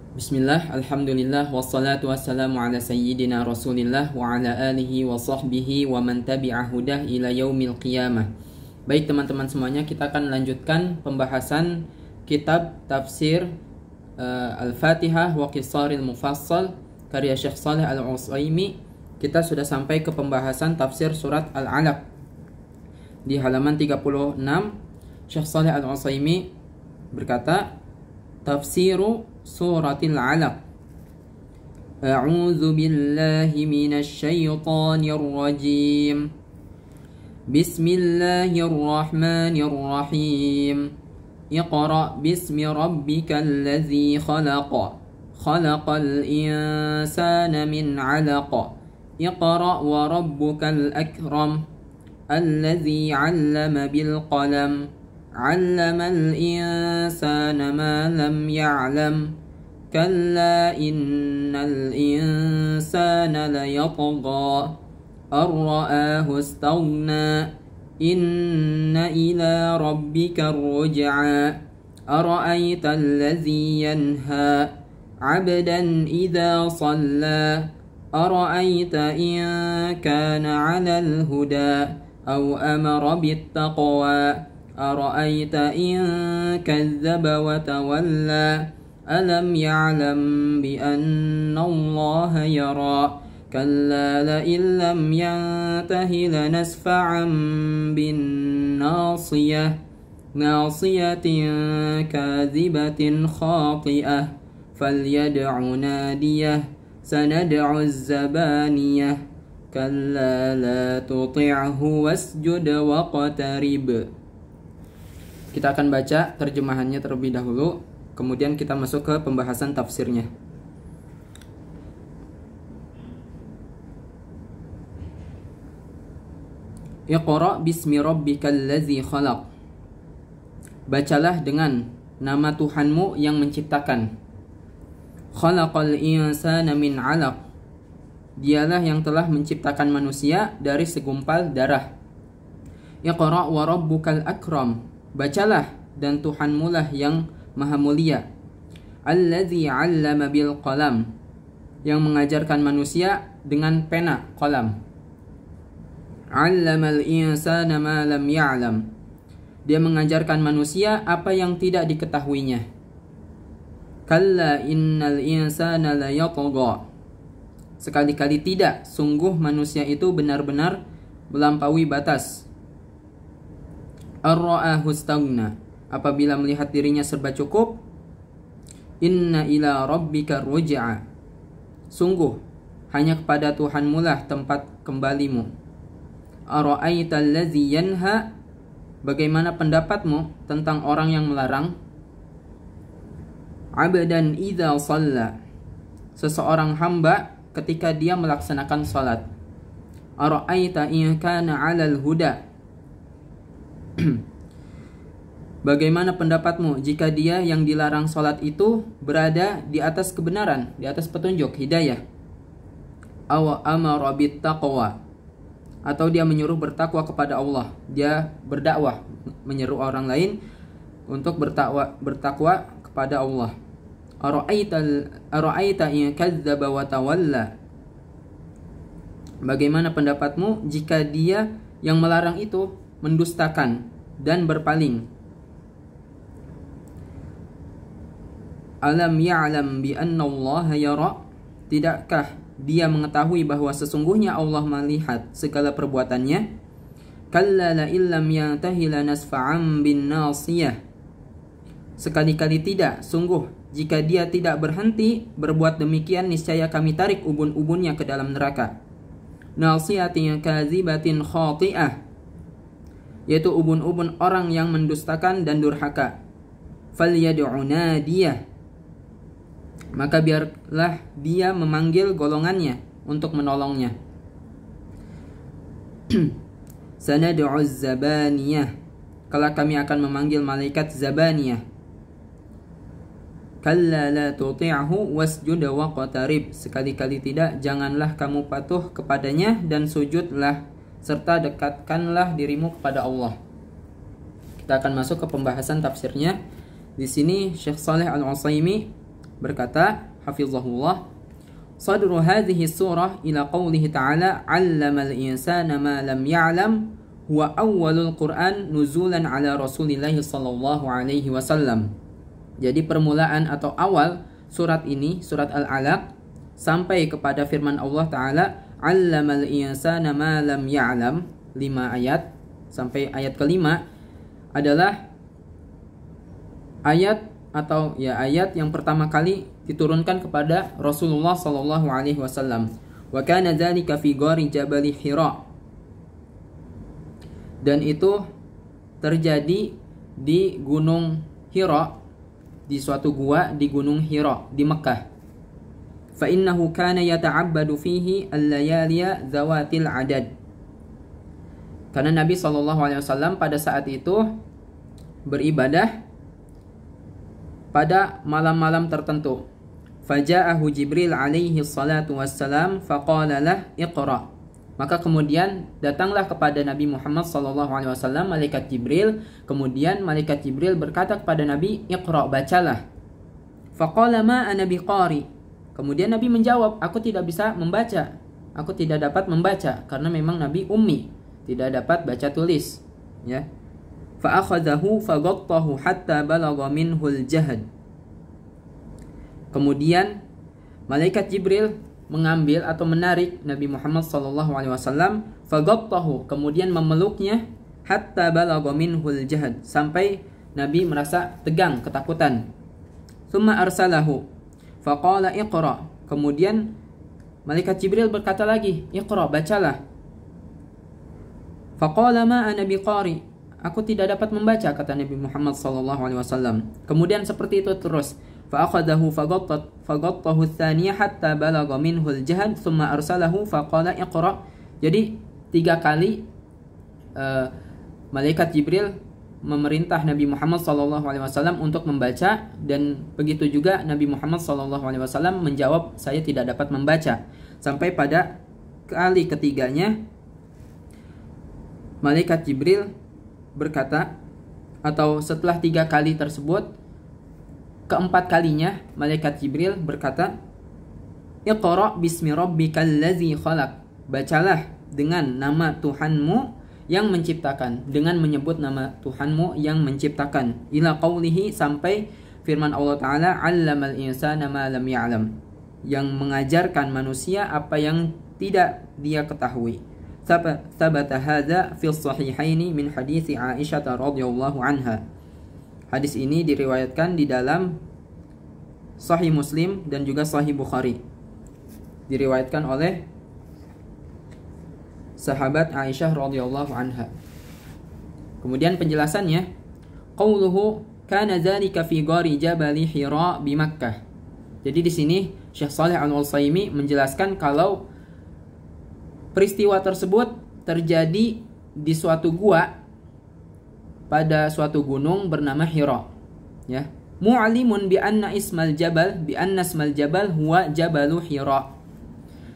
Bismillah, alhamdulillah, wassalatu wassalamu ala sayyidina rasulillah wa ala alihi wa sahbihi wa man tabi'a hudah ila yaumil qiyamah. Baik teman-teman semuanya, kita akan lanjutkan pembahasan kitab tafsir Al-Fatihah wa Qisaril Mufassal karya Syekh Shalih Al-Utsaimin. Kita sudah sampai ke pembahasan tafsir surat Al-Alaq. Di halaman 36, Syekh Shalih Al-Utsaimin berkata, Tafsiru suratil Alaq. A'udzu billahi minasy syaithanir rajim. Bismillahirrahmanirrahim. Iqra bismi rabbikal ladzi khalaq. Khalaqal insana min 'alaq. Iqra wa rabbukal akram. Alladzi 'allama bil qalam. علم الإنسان ما لم يعلم كلا إن الإنسان ليطغى أن رآه استغنى إن إلى ربك الرجعى أرأيت الذي ينهى عبدا إذا صلى أرأيت إن كان على الهدى أو أمر بالتقوى أرأيت إن كذب وتولى ألم يعلم بأن الله يرى كلا لئن لم ينته لنسفعا بالناصية ناصية كاذبة خاطئة فليدع ناديه سندع الزبانية كلا لا تطعه واسجد واقترب. Kita akan baca terjemahannya terlebih dahulu, kemudian kita masuk ke pembahasan tafsirnya. Iqra bismi rabbikal ladzi khalaq. Bacalah dengan nama Tuhanmu yang menciptakan. Khalaqal insana min 'alaq. Dialah yang telah menciptakan manusia dari segumpal darah. Iqra wa rabbukal akram. Bacalah dan Tuhanmu lah yang maha mulia. Alladzi 'allama bil qalam. Yang mengajarkan manusia dengan pena qalam. 'Allamal insana ma lam ya'lam. Dia mengajarkan manusia apa yang tidak diketahuinya. Kalla innal insana la yatgha. Sekali-kali tidak, sungguh manusia itu benar-benar melampaui batas. Ar-ra'ahu istaghna. Apabila melihat dirinya serba cukup. Inna ila rabbika ruj'a. Sungguh hanya kepada Tuhanmu lah tempat kembalimu. Ara'aita allazi yanha. Bagaimana pendapatmu tentang orang yang melarang? Abdan idza shalla. Seseorang hamba ketika dia melaksanakan salat. Ara'aita in kana 'alal huda. Bagaimana pendapatmu jika dia yang dilarang sholat itu berada di atas kebenaran, di atas petunjuk, hidayah? Aw amara bit taqwa. Atau dia menyuruh bertakwa kepada Allah. Dia berdakwah, menyeru orang lain untuk bertakwa kepada Allah. Ara'aita in kadzdzaba wa tawalla. Bagaimana pendapatmu jika dia yang melarang itu mendustakan dan berpaling? Alam ya'lam bi anna Allah yara. Tidakkah dia mengetahui bahwa sesungguhnya Allah melihat segala perbuatannya? Kalla la illam yantahi lanasfa'an bin nasiyah. Sekali-kali tidak, sungguh jika dia tidak berhenti berbuat demikian, niscaya kami tarik ubun-ubunnya ke dalam neraka. Nasiyatin kadzibatin khati'ah. Yaitu ubun-ubun orang yang mendustakan dan durhaka. Falyad'u nadiyah. Maka biarlah dia memanggil golongannya untuk menolongnya. Sanad'u zabaniyah. Kelak kami akan memanggil malaikat zabaniyah. Kalla la tuti'hu wasjud waqtarib. Sekali-kali tidak, janganlah kamu patuh kepadanya dan sujudlah serta dekatkanlah dirimu kepada Allah. Kita akan masuk ke pembahasan tafsirnya. Di sini Syekh Shalih Al-Utsaimin berkata hafizahullah, sadru hadhihi surah ila qawlihi ta'ala 'allamal insana ma lam ya'lam huwa awwalul Qur'an nuzulan ala Rasulillah sallallahu alaihi wasallam. Jadi permulaan atau awal surat ini, surat Al-Alaq, sampai kepada firman Allah Ta'ala, 'allamal insana ma lam ya'lam, 5 ayat sampai ayat kelima adalah ayat atau ayat yang pertama kali diturunkan kepada Rasulullah sallallahu alaihi wasallam. Wa kana dzalika fi ghari Jabal Hira. Dan itu terjadi di Gunung Hira, di suatu gua di Gunung Hira di Mekah. Fa innahu kana yata'abbadu fihi al-layaliya zawatil adad. Karena Nabi sallallahu alaihi wasallam pada saat itu beribadah pada malam-malam tertentu. Faja'ahu Jibril alaihi salatu wassalam faqala lah iqra. Maka kemudian datanglah kepada Nabi Muhammad sallallahu alaihi wasallam malaikat Jibril, kemudian malaikat Jibril berkata kepada Nabi, iqra, bacalah. Faqala ma ana biqari. Kemudian Nabi menjawab, aku tidak bisa membaca. Aku tidak dapat membaca karena memang Nabi ummi, tidak dapat baca tulis, ya. Fa akhadhahu faghattahu hatta balagha minhul jahd. Kemudian malaikat Jibril mengambil atau menarik Nabi Muhammad SAW, faghattahu, kemudian memeluknya, hatta balagha minhul jahd, sampai Nabi merasa tegang, ketakutan. Tsumma arsalahu faqala iqra. Kemudian malaikat Jibril berkata lagi, iqra, bacalah. Faqala ma ana biqari. Aku tidak dapat membaca, kata Nabi Muhammad SAW. Kemudian seperti itu terus. Fa'akhadahu faghattahu tsaniyah hatta balagha minhul jahd tsumma arsalahu faqala iqra. Jadi 3 kali malaikat Jibril memerintah Nabi Muhammad SAW untuk membaca, dan begitu juga Nabi Muhammad SAW menjawab, saya tidak dapat membaca. Sampai pada kali ketiganya malaikat Jibril berkata, atau setelah 3 kali tersebut, keempat kalinya malaikat Jibril berkata, iqra bismi rabbikal ladzi khalaq. Bacalah dengan nama Tuhanmu yang menciptakan, dengan menyebut nama Tuhanmu yang menciptakan. Ila qawlihi, sampai firman Allah Ta'ala, 'allamal insana ma lam ya'lam, yang mengajarkan manusia apa yang tidak dia ketahui. Thabata hadza fi sahihaini min hadits Aisyah radhiyallahu anha. Hadis ini diriwayatkan di dalam Sahih Muslim dan juga Sahih Bukhari. Diriwayatkan oleh sahabat Aisyah radhiyallahu anha. Kemudian penjelasannya, qauluhu kana dzalika fi ghari Jabal Hira bi Makkah. Jadi di sini Syekh Shalih Al-Utsaimin menjelaskan kalau peristiwa tersebut terjadi di suatu gua pada suatu gunung bernama Hira, ya. Mu'alimun bi anna ismal jabal huwa Jabalu Hira.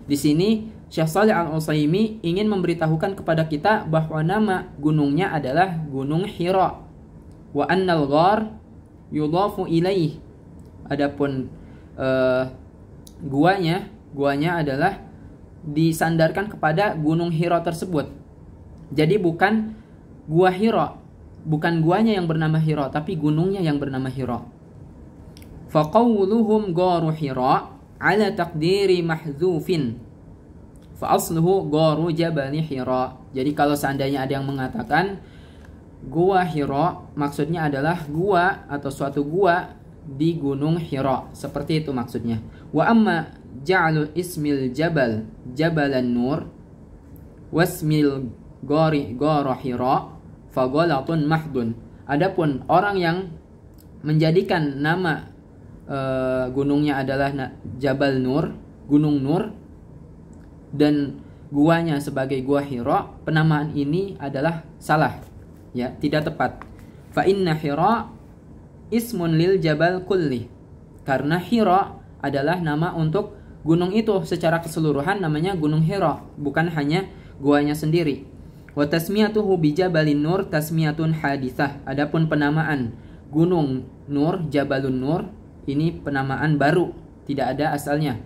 Di sini Syekh Shalih Al-Utsaimin ingin memberitahukan kepada kita bahwa nama gunungnya adalah Gunung Hira. Wa annal ghar yudhafu ilaih. Adapun guanya adalah disandarkan kepada Gunung Hira tersebut. Jadi bukan gua Hira, bukan guanya yang bernama Hira, tapi gunungnya yang bernama Hira. Faqawluhum gharu Hira ala taqdiri mahdzufin fa asluhu gharu Jabal Hira. Jadi kalau seandainya ada yang mengatakan gua Hira, maksudnya adalah gua atau suatu gua di Gunung Hira, seperti itu maksudnya. Wa amma ja'alu ismil jabal Jabalan Nur wasmil ghari ghara Hira faghalatun mahdun. Adapun orang yang menjadikan nama gunungnya adalah Jabal Nur, Gunung Nur, dan guanya sebagai gua Hira, penamaan ini adalah salah, ya, tidak tepat. Fa inna Hira ismun lil jabal kulli. Karena Hira adalah nama untuk gunung itu secara keseluruhan, namanya Gunung Hira, bukan hanya guanya sendiri. Wa tasmiyatuhu bi Jabalin Nur tasmiyatun haditsah. Adapun penamaan Gunung Nur, Jabalun Nur, Ini penamaan baru, tidak ada asalnya.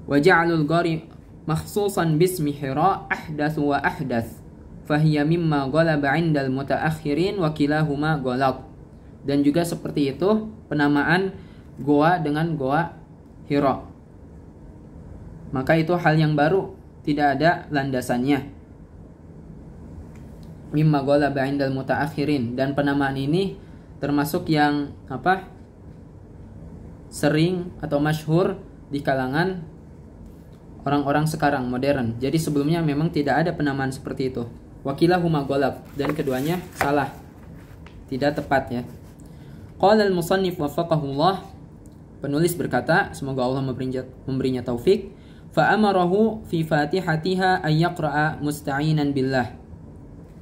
Wa ja'alul ghari makhsusan bismi Hira ahdatsu wa ahdath fahiya mimma ghalaba 'indal mutaakhirin wa kilahuma ghalat. Dan juga seperti itu penamaan goa dengan goa Hira. Maka itu hal yang baru, tidak ada landasannya. Mimma ghalaba 'indal mutaakhirin, dan penamaan ini termasuk yang sering atau masyhur di kalangan orang-orang sekarang modern. Jadi sebelumnya memang tidak ada penamaan seperti itu. Wakilahuma ghalab, dan keduanya salah, tidak tepat ya. Qala al-musannif waffaqahullah, penulis berkata, semoga Allah memberinya taufik, fa amarahu fi fatihatiha ay yaqra'a musta'inan billah.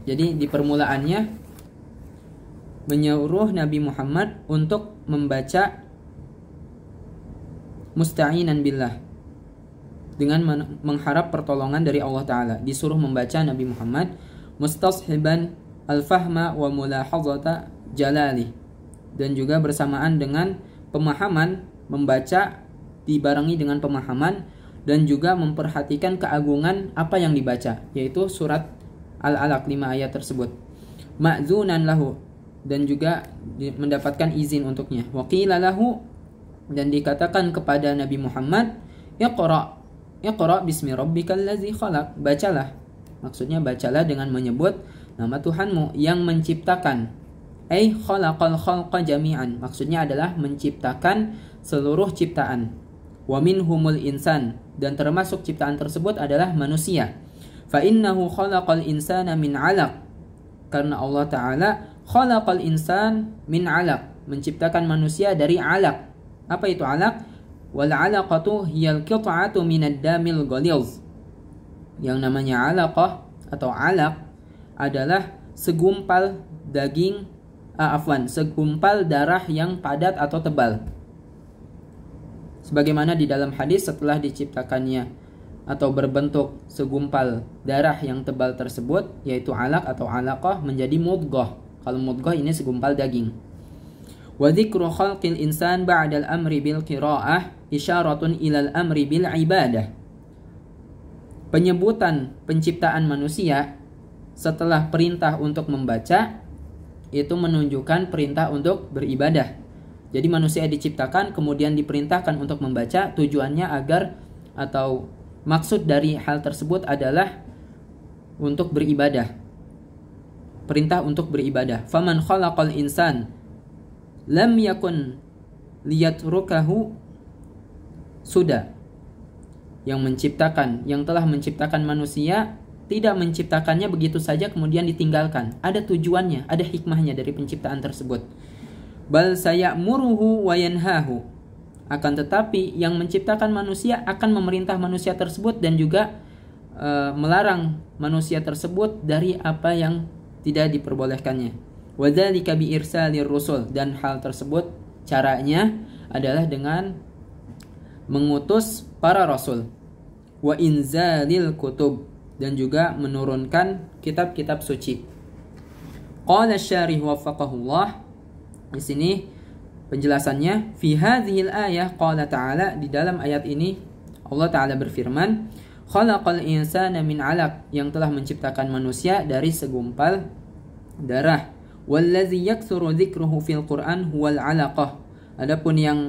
Jadi di permulaannya menyuruh Nabi Muhammad untuk membaca musta'inan billah, dengan mengharap pertolongan dari Allah Ta'ala. Disuruh membaca Nabi Muhammad mustashiban al-fahma wa mulahazata jalali, dan juga bersamaan dengan pemahaman, membaca dibarengi dengan pemahaman dan juga memperhatikan keagungan apa yang dibaca, yaitu surat Al-Alaq 5 ayat tersebut. Ma'zunan lahu, dan juga mendapatkan izin untuknya. Wa qila lahu, dan dikatakan kepada Nabi Muhammad, Iqra bismi rabbikal ladzi khalaq, bacalah. Maksudnya bacalah dengan menyebut nama Tuhanmu yang menciptakan. Ai khalaqal khalqa jami'an, maksudnya adalah menciptakan seluruh ciptaan. Wa minhumul insan, dan termasuk ciptaan tersebut adalah manusia. Fa innahu khalaqal insana min 'alaq, karena Allah Ta'ala khalaqal insan min 'alaq, menciptakan manusia dari 'alaq. Apa itu 'alaq? Wal 'alaqatu hiyal qit'atu minad damil ghalidh. Yang namanya 'alaqah atau 'alaq adalah segumpal daging, segumpal darah yang padat atau tebal. Sebagaimana di dalam hadis, setelah diciptakannya atau berbentuk segumpal darah yang tebal tersebut, yaitu 'alaq atau 'alaqah, menjadi mudghah. Kalau mudghah ini segumpal daging. Wa dzikru khalqil insan ba'dal amri bil qira'ah isyaratun ilal amri bil ibadah. Penyebutan penciptaan manusia setelah perintah untuk membaca itu menunjukkan perintah untuk beribadah. Jadi manusia diciptakan kemudian diperintahkan untuk membaca, tujuannya agar atau maksud dari hal tersebut adalah untuk beribadah. Perintah untuk beribadah. Faman khalaqal insan lam yakun liyatrukahu sudah. Yang menciptakan, yang telah menciptakan manusia tidak menciptakannya begitu saja kemudian ditinggalkan. Ada tujuannya, ada hikmahnya dari penciptaan tersebut. Bal sayamuruhu wa yanhahu. Akan tetapi yang menciptakan manusia akan memerintah manusia tersebut dan juga melarang manusia tersebut dari apa yang tidak diperbolehkannya. Wa dzalika bi irsalir rusul, dan hal tersebut caranya adalah dengan mengutus para rasul. Wa inzalil kutub, dan juga menurunkan kitab-kitab suci. Qala asy-syarih waffaqahullah, di sini penjelasannya, fi hadhil ayah qala ta'ala, di dalam ayat ini Allah Ta'ala berfirman, khalaqal insana min 'alaq, yang telah menciptakan manusia dari segumpal darah. Wallazi yaktsuru dzikruhu fil Qur'an huwal 'alaqah. Adapun yang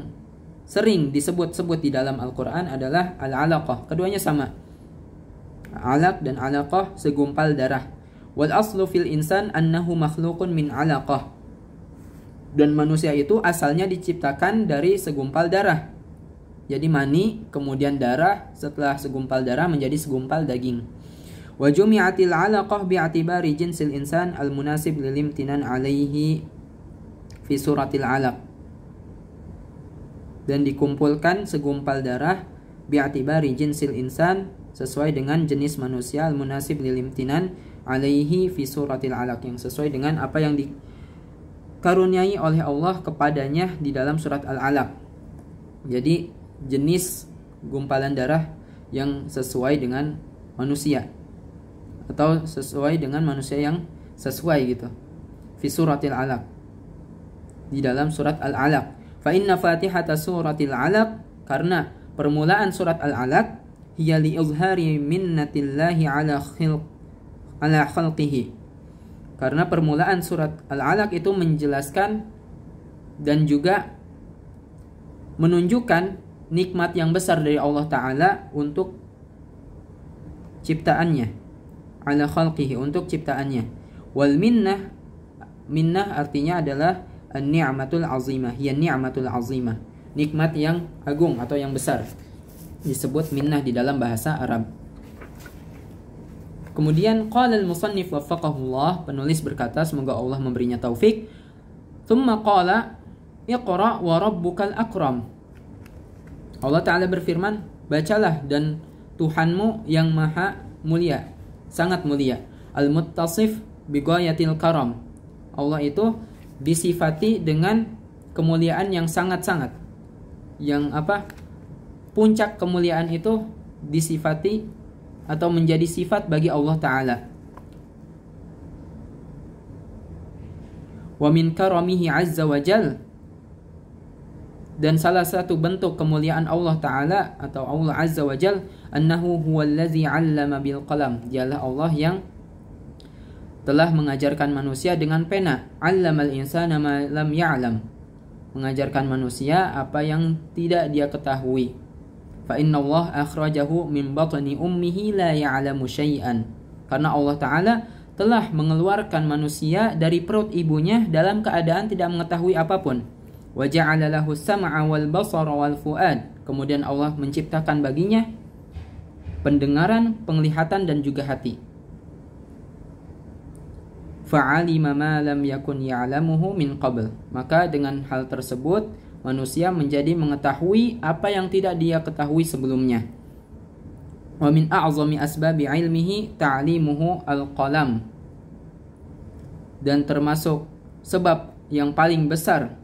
sering disebut-sebut di dalam Al-Qur'an adalah al-'alaqah. Keduanya sama. 'Alaq dan 'alaqah, segumpal darah. Wal aslu fil insan annahu makhluqun min 'alaqah. Dan manusia itu asalnya diciptakan dari segumpal darah. Jadi mani, kemudian darah, setelah segumpal darah menjadi segumpal daging. Wa jumi'atil 'alaqah bi'atibari jinsil insan al-munasib lil imtinan 'alaihi fi suratil 'alaq. Dan dikumpulkan segumpal darah bi'atibari jinsil insan, sesuai dengan jenis manusia, al-munasib lil imtinan 'alaihi fi suratil 'alaq, yang sesuai dengan apa yang dikaruniai oleh Allah kepadanya di dalam surat Al-Alaq. Jadi jenis gumpalan darah yang sesuai dengan manusia, atau sesuai dengan manusia yang sesuai gitu. Fi suratil 'alaq, di dalam surat Al-Alaq. Fa inna fatihata suratil 'alaq, karena permulaan surat Al-'alaq hiya li izhari minnatillahi ala khalqihi. Karena permulaan surat Al-'alaq itu menjelaskan dan juga menunjukkan nikmat yang besar dari Allah Ta'ala untuk ciptaannya, ala khalqihi, untuk ciptaannya. Wal minnah, minnah artinya adalah an-ni'matul azimah, ya ni'matul azimah, nikmat yang agung atau yang besar, disebut minnah di dalam bahasa Arab. Kemudian qala al-musannif waffaqahullah, penulis berkata semoga Allah memberinya taufik. Tsumma qala iqra wa rabbukal akram. Allah Ta'ala berfirman, bacalah dan Tuhanmu yang maha mulia, sangat mulia. Al-muttasif bigoyatil karam. Allah itu disifati dengan kemuliaan yang sangat-sangat. Yang puncak kemuliaan itu disifati atau menjadi sifat bagi Allah Ta'ala. Wa min karamihi azza wa jal, dan salah satu bentuk kemuliaan Allah Ta'ala atau Allah Azza wa Jal, annahu huwallazi 'allama bil qalam, dialah Allah yang telah mengajarkan manusia dengan pena. 'Allamal insana ma lam ya'lam, mengajarkan manusia apa yang tidak dia ketahui. Fa inna Allah akhrajahu min batni ummihi la ya'lamu syai'an, karena Allah Ta'ala telah mengeluarkan manusia dari perut ibunya dalam keadaan tidak mengetahui apapun. Wa ja'ala lahu sam'a wal basara wal fuad, kemudian Allah menciptakan baginya pendengaran, penglihatan dan juga hati. Fa'alima ma lam yakun ya'lamuhu min qabl, maka dengan hal tersebut manusia menjadi mengetahui apa yang tidak dia ketahui sebelumnya. Wa min a'zami asbabi ilmihi ta'limuhu al-qalam, dan termasuk sebab yang paling besar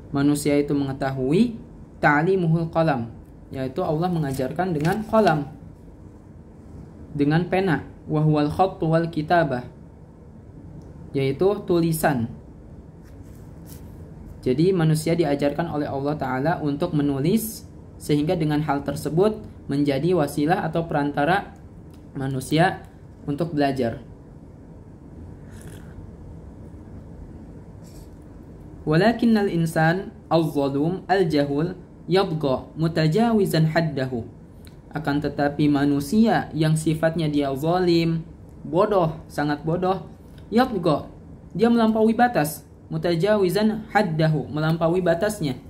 manusia itu mengetahui ta'limuhul qalam, yaitu Allah mengajarkan dengan qalam, dengan pena, wa huwal khattu wal kitabah, yaitu tulisan. Jadi manusia diajarkan oleh Allah Ta'ala untuk menulis, sehingga dengan hal tersebut menjadi wasilah atau perantara manusia untuk belajar. Walakinnal insan al-zalum al-jahul yadgha mutajawizan haddahu, akan tetapi manusia yang sifatnya dia zalim, bodoh, sangat bodoh, yadgha, dia melampaui batas, mutajawizan haddahu, melampaui batasnya.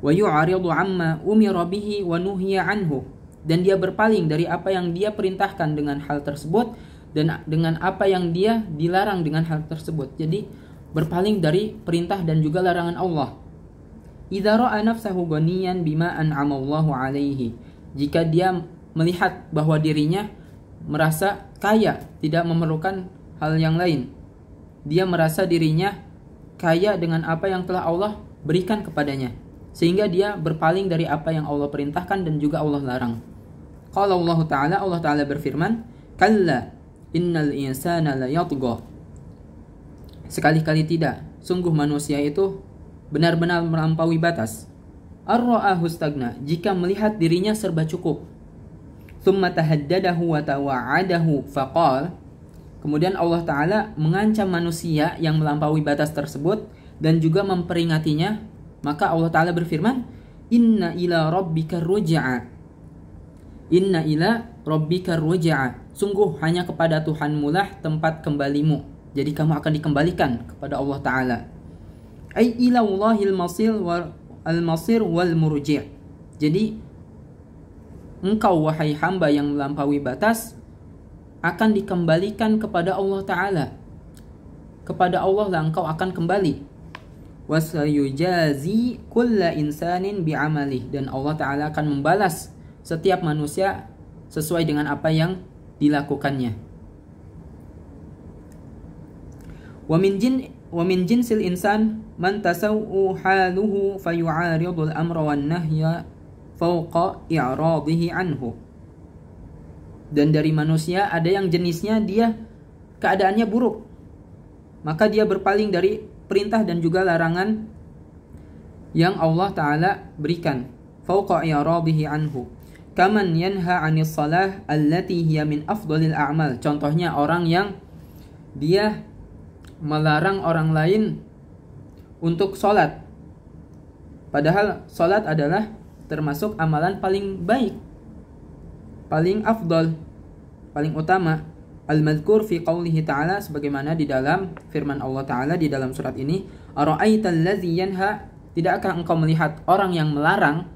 Wa yu'aridu amma umira bihi wa nuhiya anhu, dan dia berpaling dari apa yang dia perintahkan dengan hal tersebut dan dengan apa yang dia dilarang dengan hal tersebut. Jadi berpaling dari perintah dan juga larangan Allah. Idza ra'a nafsahu ghaniyan bima an'amallahu alaihi, jika dia melihat bahwa dirinya merasa kaya, tidak memerlukan hal yang lain, dia merasa dirinya kaya dengan apa yang telah Allah berikan kepadanya, sehingga dia berpaling dari apa yang Allah perintahkan dan juga Allah larang. Qala Allah Ta'ala, Allah Ta'ala berfirman, kalla innal insana la yatgha, sekali-kali tidak, sungguh manusia itu benar-benar melampaui batas. Ar-ra'ahu stagna, jika melihat dirinya serba cukup. Tsumma tahaddadahu wa tawa'adahu faqal, kemudian Allah Ta'ala mengancam manusia yang melampaui batas tersebut dan juga memperingatinya. Maka Allah Ta'ala berfirman, inna ila rabbika ruj'a, inna ila rabbika ruj'a, sungguh hanya kepada Tuhanmu lah tempat kembalimu. Jadi kamu akan dikembalikan kepada Allah Ta'ala. Ay ila Allahil masir wal murji'. Jadi engkau wahai hamba yang melampaui batas akan dikembalikan kepada Allah Ta'ala. Kepada Allah lah engkau akan kembali. Wasayujazi kulla insanin bi'amalih, dan Allah Ta'ala akan membalas setiap manusia sesuai dengan apa yang dilakukannya. Wa min jinsil insan man tasawwu haluhu fayu'aridul amra wan nahya fawqa i'radihi anhu. Dan dari manusia ada yang jenisnya dia keadaannya buruk, maka dia berpaling dari perintah dan juga larangan yang Allah Ta'ala berikan. Fauqa i'radihi anhu. Kaman yanha 'anis salah allati hiya min afdhalil a'mal. Contohnya orang yang dia melarang orang lain untuk sholat. Padahal sholat adalah termasuk amalan paling baik, paling afdal, paling utama. Al-madhkur fi qawlihi ta'ala, sebagaimana di dalam firman Allah Ta'ala di dalam surat ini, ara'aital ladzi yanha, tidakkah engkau melihat orang yang melarang,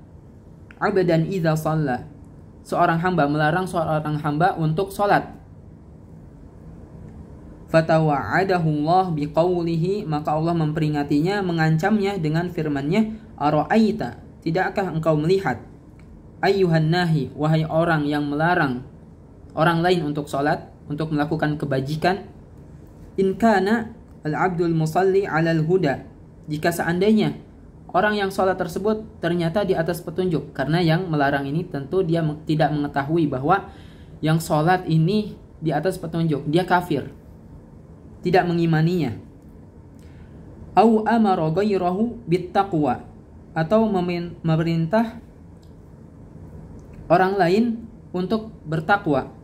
abadan idza shalla, seorang hamba melarang seorang hamba untuk sholat. Fatawa'adahu Allah biqaulihi, maka Allah memperingatinya, mengancamnya dengan firman-Nya, ara'aita, tidakkah engkau melihat, ayyuhan nahi, wahai orang yang melarang orang lain untuk sholat, untuk melakukan kebajikan, in kana al-abdul musalli 'alal huda, jika seandainya orang yang sholat tersebut ternyata di atas petunjuk. Karena yang melarang ini tentu dia tidak mengetahui bahwa yang sholat ini di atas petunjuk, dia kafir, tidak mengimaninya. Au amara ghairahu bittaqwa, atau memerintah orang lain untuk bertakwa.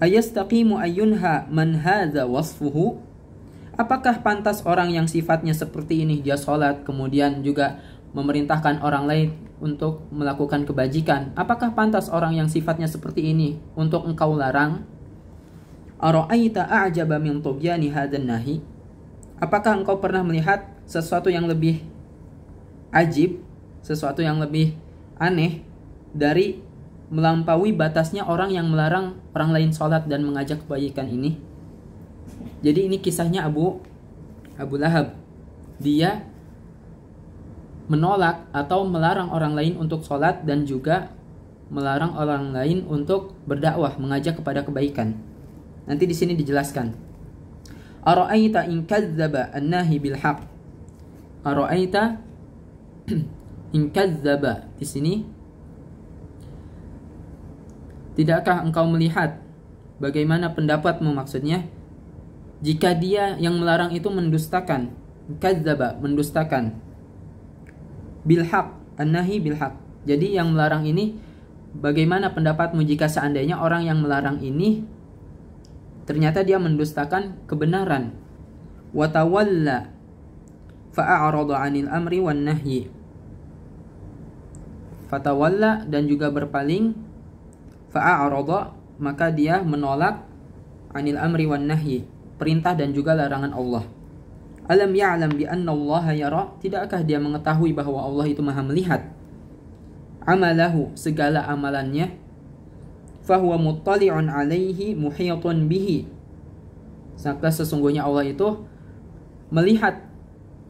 Ayastaqimu ayyunha man hadza wasfuhu, apakah pantas orang yang sifatnya seperti ini, dia sholat kemudian juga memerintahkan orang lain untuk melakukan kebajikan, apakah pantas orang yang sifatnya seperti ini untuk engkau larang? Ara'aita a'jaba min tubyani hadzal nahi, apakah engkau pernah melihat sesuatu yang lebih ajib, sesuatu yang lebih aneh dari melampaui batasnya orang yang melarang orang lain sholat dan mengajak kebaikan ini? Jadi ini kisahnya Abu Lahab. Dia menolak atau melarang orang lain untuk sholat dan juga melarang orang lain untuk berdakwah, mengajak kepada kebaikan. Nanti di sini dijelaskan. Ara'aita in kadzdzaba an-nahi bil haqq. Ara'aita in kadzdzaba, di sini tidakkah engkau melihat, bagaimana pendapatmu maksudnya, jika dia yang melarang itu mendustakan, kadzdzaba, mendustakan, bil haq, an-nahi bil haq. Jadi yang melarang ini, bagaimana pendapatmu jika seandainya orang yang melarang ini ternyata dia mendustakan kebenaran? Wa tawalla fa'arada 'anil amri wan nahyi. Fatawalla, dan juga berpaling, fa'arada, maka dia menolak, 'anil amri wan nahyi, perintah dan juga larangan Allah. Alam ya'lam bi anna Allah yara, tidakkah dia mengetahui bahwa Allah itu Maha melihat, amalahu, segala amalannya, fahuwa muttali'un 'alaihi muhitun bihi, maka sesungguhnya Allah itu melihat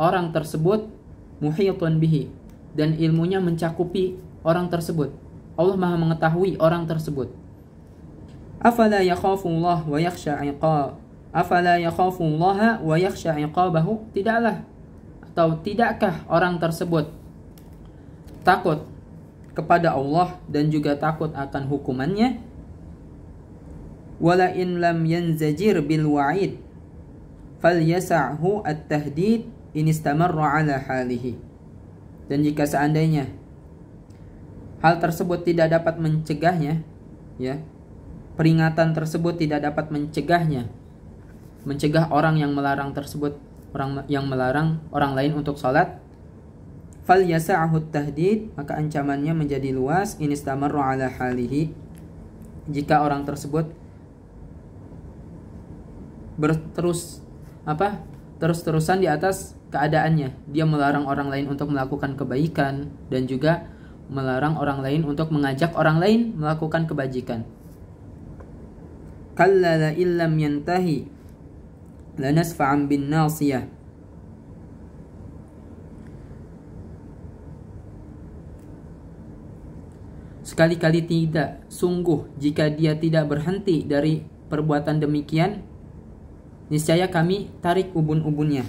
orang tersebut, muhitun bihi, dan ilmunya mencakupi orang tersebut. Allah Maha mengetahui orang tersebut. Afala yakhafullah wa yakhsha 'iqab, afala yakhafullaha wa yakhsha 'iqabahu, tidaklah atau tidakkah orang tersebut takut kepada Allah dan juga takut akan hukumannya? Wala in lam yanzajir bil wa'id falyasa'hu at-tahdid in istamarra 'ala halihi. Dan jika seandainya hal tersebut tidak dapat mencegahnya, ya, peringatan tersebut tidak dapat mencegahnya, mencegah orang yang melarang tersebut, orang yang melarang orang lain untuk salat, fal yasa'hu tahdid, maka ancamannya menjadi luas, in istamarra 'ala halihi, jika orang tersebut terus-terusan di atas keadaannya, dia melarang orang lain untuk melakukan kebaikan dan juga melarang orang lain untuk mengajak orang lain melakukan kebajikan. Kalla la illam yantahi lanasfa'an bin nasiyah. Sekali-kali tidak, sungguh jika dia tidak berhenti dari perbuatan demikian, niscaya kami tarik ubun-ubunnya.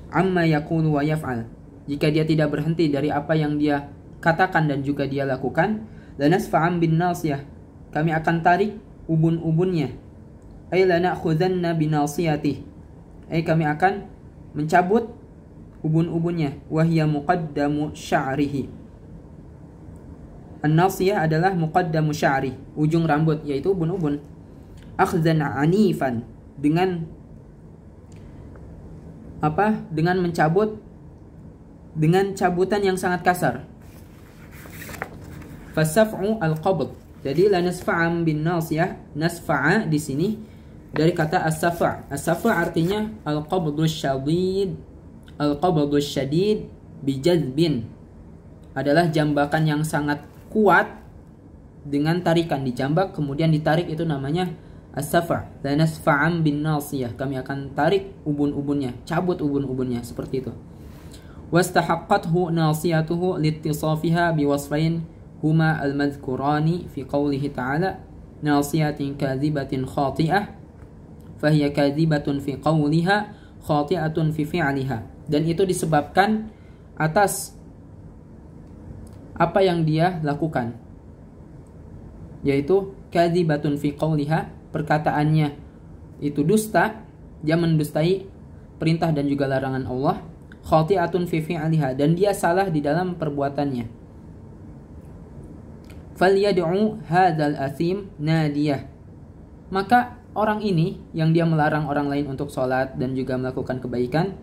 Amma yaqulu wa yaf'al, jika dia tidak berhenti dari apa yang dia katakan dan juga dia lakukan, lanasfa'an bin nasiyah, kami akan tarik ubun-ubunnya. Ay lana'khudhanna bin nasiyatih, kami akan mencabut ubun-ubunnya, wahya muqaddamu sya'rihi. An-nasiyah adalah muqaddamu sya'ri, ujung rambut, yaitu ubun-ubun. Akhzan anifan, dengan mencabut dengan cabutan yang sangat kasar. Fasaf'u al-qabd. Jadi la nasfa'am bin nasiyah, nasfa'a di sini dari kata as-saf'. As-saf' artinya al-qabdus syadid. Al-qabdus syadid bijazbin, adalah jambakan yang sangat kuat dengan tarikan, dijambak kemudian ditarik, itu namanya as-saf'. La nasfa'am bin nasiyah, kami akan tarik ubun-ubunnya, cabut ubun-ubunnya, seperti itu. Wastahaqqathu nasiyatuhu liittisafiha biwasfain huma al-madhkurani fi qawlihi ta'ala nasiyatin kadhibatin khati'ah fahiya kadhibatun fi qawliha khati'atun fi fi'liha. Dan itu disebabkan atas apa yang dia lakukan, yaitu kadhibatun fi qawliha, perkataannya itu dusta, dia mendustai perintah dan juga larangan Allah. Khati'atun fi fi'liha, dan dia salah di dalam perbuatannya. Falyad'u hadzal athim nadiyah, maka orang ini yang dia melarang orang lain untuk sholat dan juga melakukan kebaikan,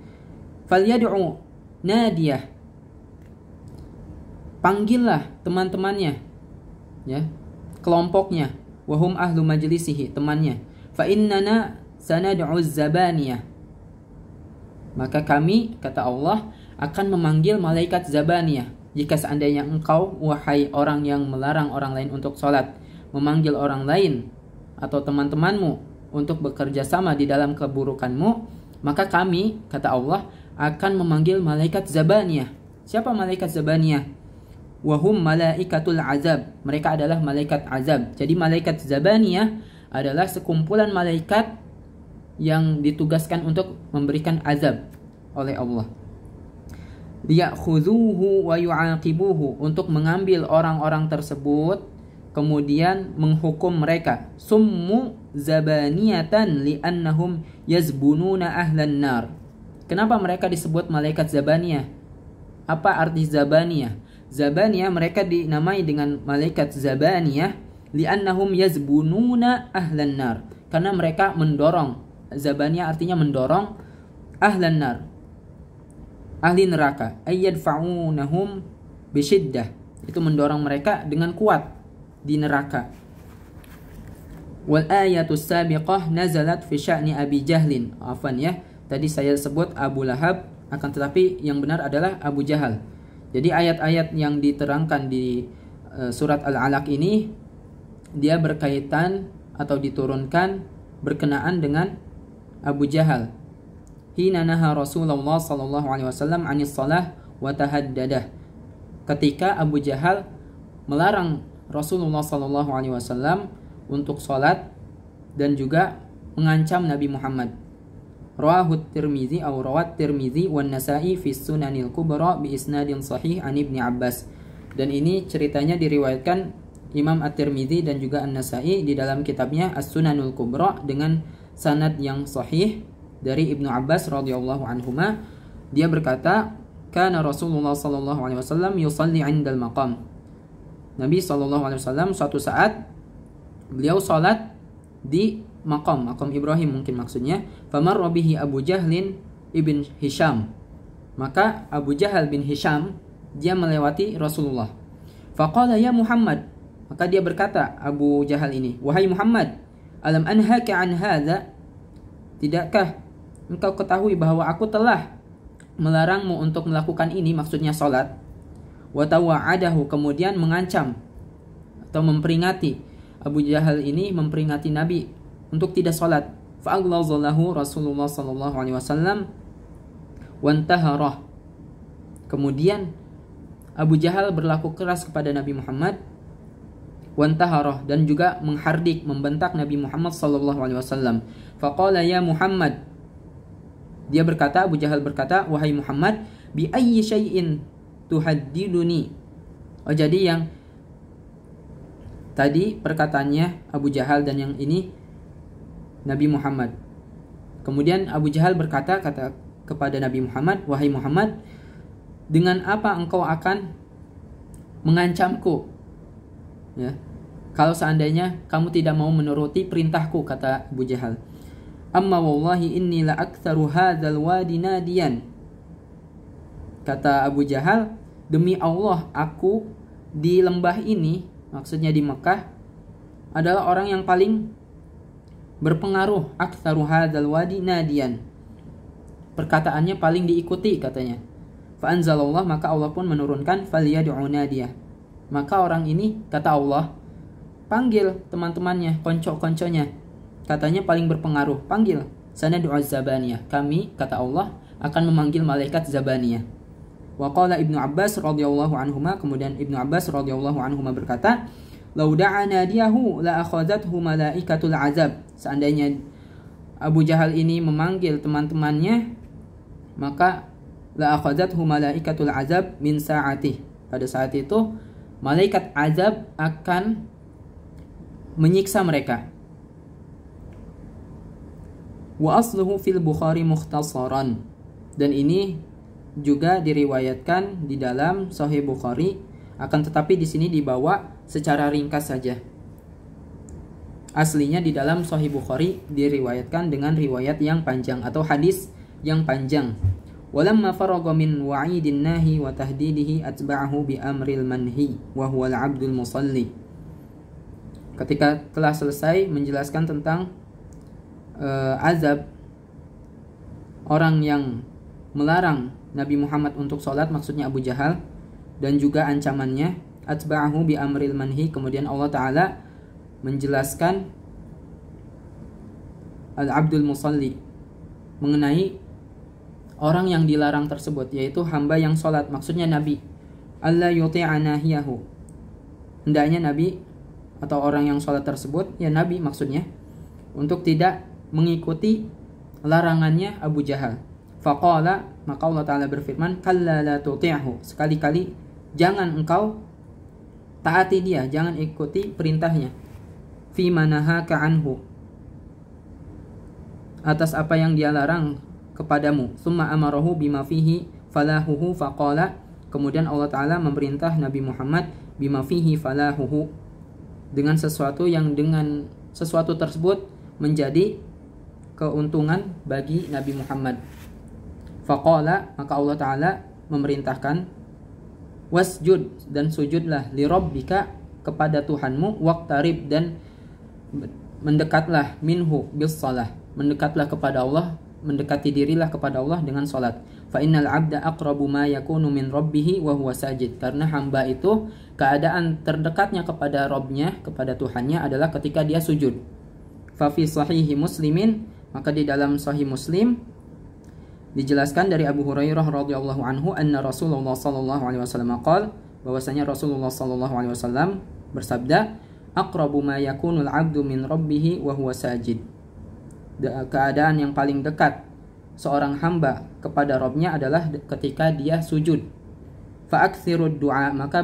falyad'u nadiyah, panggillah teman-temannya, ya, kelompoknya, wahum ahlu majlisihi, temannya. Fa innana sanad'u zabaniyah, maka kami, kata Allah, akan memanggil malaikat zabaniyah. Jika seandainya engkau, wahai orang yang melarang orang lain untuk sholat, memanggil orang lain atau teman-temanmu untuk bekerja sama di dalam keburukanmu, maka kami, kata Allah, akan memanggil malaikat zabaniyah. Siapa malaikat zabaniyah? Wahum malaikatul azab, mereka adalah malaikat azab. Jadi malaikat zabaniyah adalah sekumpulan malaikat yang ditugaskan untuk memberikan azab oleh Allah. Liya'khudhuhu wa yu'aqibuhu, untuk mengambil orang-orang tersebut kemudian menghukum mereka. Summu zabaniyatan li'annahum yazbununa ahlan nar. Kenapa mereka disebut malaikat zabaniyah? Apa arti zabaniyah? Zabaniyah mereka dinamai dengan malaikat zabaniyah li'annahum yazbununa ahlan nar, karena mereka mendorong. Zabaniyah artinya mendorong ahlan nar, ahli neraka. Ayyadfa'unahum bisyiddah, itu mendorong mereka dengan kuat di neraka. Wal ayatus sabiqah nazalat fi sya'ni Abi Jahlin. Afwan ya, tadi saya sebut Abu Lahab, akan tetapi yang benar adalah Abu Jahal. Jadi ayat-ayat yang diterangkan di surat Al-Alaq ini, dia berkaitan atau diturunkan berkenaan dengan Abu Jahal. Hina naha Rasulullah sallallahu alaihi wasallam 'anis shalah wa tahaddadah. Ketika Abu Jahal melarang Rasulullah sallallahu alaihi wasallam untuk salat dan juga mengancam Nabi Muhammad. Rawahu Tirmizi atau rawat Tirmizi wan Nasa'i fi Sunanil Kubra bi isnadin sahih an Ibnu Abbas. Dan ini ceritanya diriwayatkan Imam At-Tirmizi dan juga An-Nasa'i di dalam kitabnya As-Sunanul Kubra dengan sanad yang sahih dari Ibnu Abbas radhiyallahu anhuma. Dia berkata, kana Rasulullah sallallahu alaihi wasallam yusalli 'indal maqam. Nabi sallallahu alaihi wasallam suatu saat beliau salat di maqam Ibrahim mungkin maksudnya. Famarra bihi Abu Jahlin ibn Hisham, maka Abu Jahal bin Hisham dia melewati Rasulullah. Faqala ya Muhammad, maka dia berkata, Abu Jahal ini, wahai Muhammad, alam anhaka an hadza, tidakkah engkau ketahui bahwa aku telah melarangmu untuk melakukan ini, maksudnya salat. Wa tawa'adahu, kemudian mengancam atau memperingati. Abu Jahal ini memperingati Nabi untuk tidak salat. Fa'aghlazallahu Rasulullah sallallahu alaihi wasallam wantaharah. Kemudian Abu Jahal berlaku keras kepada Nabi Muhammad, wantaharah, dan juga menghardik, membentak Nabi Muhammad sallallahu alaihi wasallam. Faqala ya Muhammad, dia berkata, Abu Jahal berkata, wahai Muhammad, bi ayyi syai'in tuhaddiduni. Oh, jadi yang tadi perkataannya Abu Jahal dan yang ini Nabi Muhammad. Kemudian Abu Jahal berkata, kepada Nabi Muhammad, wahai Muhammad, dengan apa engkau akan mengancamku? Ya. Kalau seandainya kamu tidak mau menuruti perintahku, kata Abu Jahal. Amma wallahi inni la aktsaru hadzal wadi nadiyan. Kata Abu Jahal, demi Allah aku di lembah ini, maksudnya di Mekah, adalah orang yang paling berpengaruh. Aktsaru hadzal wadi nadiyan. Perkataannya paling diikuti katanya. Fa anzalallah, maka Allah pun menurunkan falyad'u nadiyah. Maka orang ini, kata Allah, panggil teman-temannya, konco-konconya. Katanya paling berpengaruh, panggil. Sanad'u zabaniyah. Kami, kata Allah, akan memanggil malaikat zabaniyah. Wa qala Ibnu Abbas radhiyallahu anhuma, kemudian Ibnu Abbas radhiyallahu anhuma berkata, "Lau da'a nadiyahu la akhadhathu malaikatul azab." Seandainya Abu Jahal ini memanggil teman-temannya, maka la akhadhathu malaikatul azab min sa'atih. Pada saat itu malaikat azab akan menyiksa mereka. Wa asluhu fil Bukhari mukhtasaran. Dan ini juga diriwayatkan di dalam Sahih Bukhari, akan tetapi di sini dibawa secara ringkas saja. Aslinya di dalam Sahih Bukhari diriwayatkan dengan riwayat yang panjang atau hadis yang panjang. Walamma faragha min wa'idin nahi wa tahdidihi atba'ahu bi amril manhi wa huwa al-'abdul musalli. Ketika telah selesai menjelaskan tentang azab orang yang melarang Nabi Muhammad untuk sholat, maksudnya Abu Jahal, dan juga ancamannya, atba'ahu bi amril manhi, kemudian Allah Ta'ala menjelaskan al-abdul musalli, mengenai orang yang dilarang tersebut, yaitu hamba yang sholat, maksudnya Nabi. Allah yuti'a nahiyahu, hendaknya Nabi atau orang yang sholat tersebut, ya Nabi maksudnya, untuk tidak mengikuti larangannya Abu Jahal. Faqala, maka Allah Ta'ala berfirman, kalla la tuti'hu, sekali-kali jangan engkau taati dia, jangan ikuti perintahnya. Fi manahaka anhu, atas apa yang dia larang kepadamu. Summa amarahu bima fihi falahuhu faqala, kemudian Allah Ta'ala memerintah Nabi Muhammad bima fihi falahuhu, dengan sesuatu yang dengan sesuatu tersebut menjadi keuntungan bagi Nabi Muhammad. Faqala, maka Allah Ta'ala memerintahkan, wasjud, dan sujudlah, li rabbika, kepada Tuhanmu, waqtarib, dan mendekatlah, minhu bis salah, mendekatlah kepada Allah, mendekati dirilah kepada Allah dengan salat. Fa innal 'abda aqrabu ma yakunu min rabbih wa huwa sajid, karena hamba itu keadaan terdekatnya kepada Rabbnya, kepada Tuhannya adalah ketika dia sujud. Fa fi sahihi Muslimin, maka di dalam Sahih Muslim dijelaskan dari Abu Hurairah radhiyallahu anhu, anna Rasulullah sallallahu alaihi wasallam qala, bahwasanya Rasulullah sallallahu alaihi wasallam bersabda, aqrabu ma yakunul 'abdu min rabbih wa huwa sajid, keadaan yang paling dekat seorang hamba kepada Rabbnya adalah ketika dia sujud. Fa aktsirud du'a, maka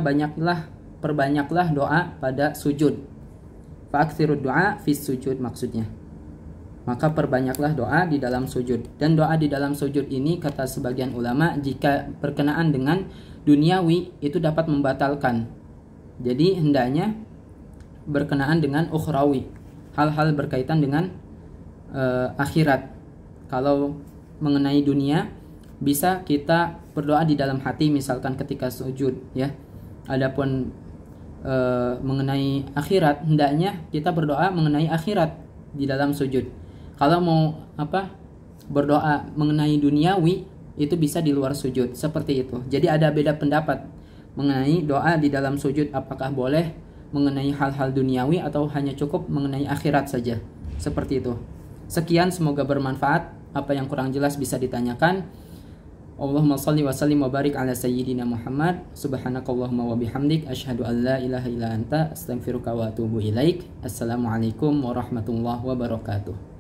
perbanyaklah doa pada sujud. Fa aktsirud du'a fi sujud, maksudnya, maka perbanyaklah doa di dalam sujud. Dan doa di dalam sujud ini, kata sebagian ulama, jika berkenaan dengan duniawi itu dapat membatalkan. Jadi hendaknya berkenaan dengan ukhrawi, hal-hal berkaitan dengan akhirat. Kalau mengenai dunia bisa kita berdoa di dalam hati, misalkan ketika sujud, ya. Adapun mengenai akhirat, hendaknya kita berdoa mengenai akhirat di dalam sujud. Kalau mau berdoa mengenai duniawi, itu bisa di luar sujud, seperti itu. Jadi ada beda pendapat mengenai doa di dalam sujud, apakah boleh mengenai hal-hal duniawi atau hanya cukup mengenai akhirat saja, seperti itu. Sekian, semoga bermanfaat. Apa yang kurang jelas bisa ditanyakan. Allahumma salli wa sallim wa barik ala sayyidina Muhammad. Subhanakallahumma wa bihamdik, asyhadu an la ilaha illa anta, astaghfiruka wa atubu ilaik. Assalamualaikum warahmatullahi wabarakatuh.